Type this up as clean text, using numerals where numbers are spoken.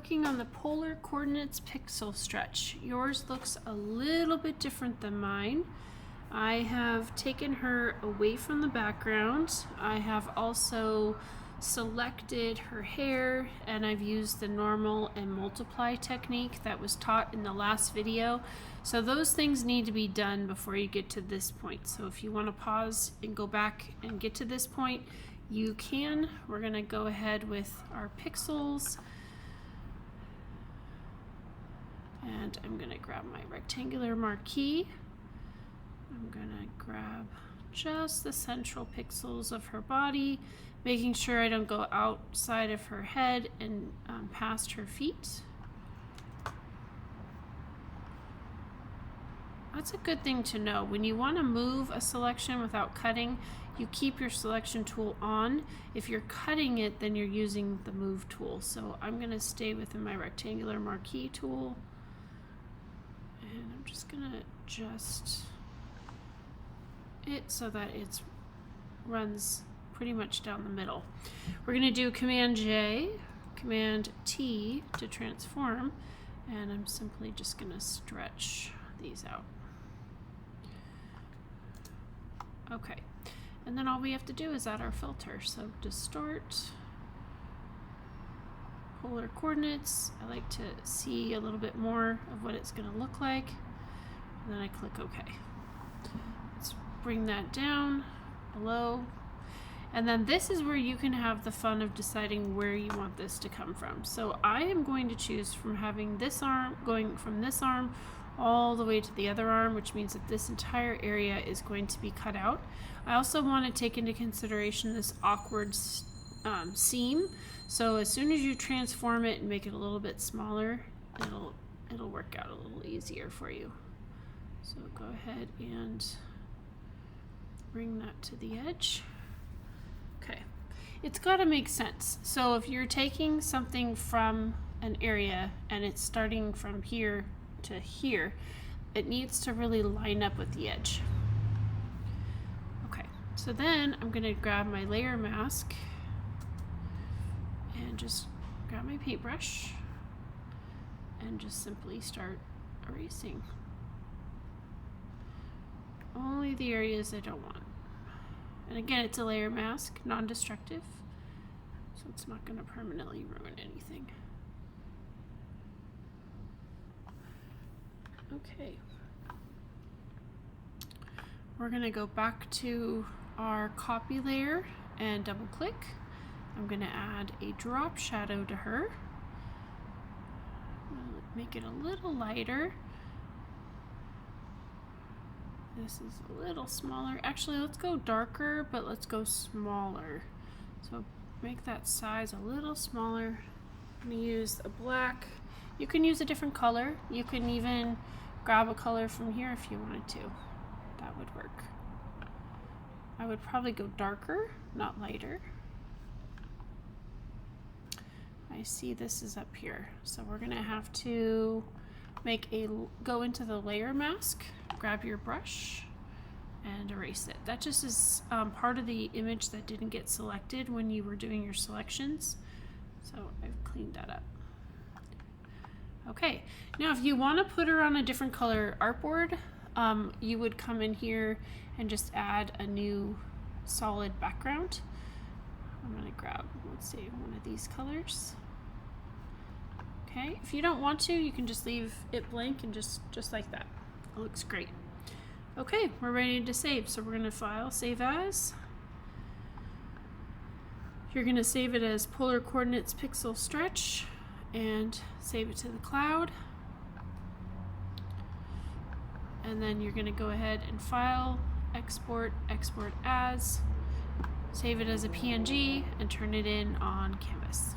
working on the polar coordinates pixel stretch. Yours looks a little bit different than mine. I have taken her away from the background. I have also selected her hair, and I've used the normal and multiply technique that was taught in the last video. So those things need to be done before you get to this point. So if you want to pause and go back and get to this point, you can. We're going to go ahead with our pixels. And I'm going to grab my rectangular marquee. I'm going to grab just the central pixels of her body, making sure I don't go outside of her head and past her feet. That's a good thing to know. When you want to move a selection without cutting, you keep your selection tool on. If you're cutting it, then you're using the move tool. So I'm going to stay within my rectangular marquee tool. And I'm just going to adjust it so that it runs pretty much down the middle. We're going to do Command J, Command T to transform, and I'm simply just going to stretch these out. Okay, and then all we have to do is add our filter. So distort, polar coordinates. I like to see a little bit more of what it's going to look like, and then I click OK. Let's bring that down below. And then this is where you can have the fun of deciding where you want this to come from. So I am going to choose from having this arm, going from this arm all the way to the other arm, which means that this entire area is going to be cut out. I also want to take into consideration this awkward seam. So as soon as you transform it and make it a little bit smaller, it'll work out a little easier for you. So go ahead and bring that to the edge. Okay, it's got to make sense. So if you're taking something from an area and it's starting from here to here, it needs to really line up with the edge. Okay, so then I'm going to grab my layer mask and just grab my paintbrush and just simply start erasing only the areas I don't want. And again, it's a layer mask, non-destructive, so it's not going to permanently ruin anything. Okay. We're going to go back to our copy layer and double click. I'm going to add a drop shadow to her. Make it a little lighter. This is a little smaller. Actually, let's go darker, but let's go smaller. So make that size a little smaller. I'm going to use a black. You can use a different color. You can even grab a color from here if you wanted to. That would work. I would probably go darker, not lighter. I see this is up here. So we're going to have to go into the layer mask, grab your brush, and erase it. That just is part of the image that didn't get selected when you were doing your selections. So I've cleaned that up. Okay, now if you want to put her on a different color artboard, you would come in here and just add a new solid background. I'm going to grab, let's say, one of these colors. Okay, if you don't want to, you can just leave it blank and just like that. It looks great. Okay, we're ready to save. So we're going to File, Save As. You're going to save it as Polar Coordinates Pixel Stretch and save it to the cloud. And then you're going to go ahead and File, Export, Export As, save it as a PNG, and turn it in on Canvas.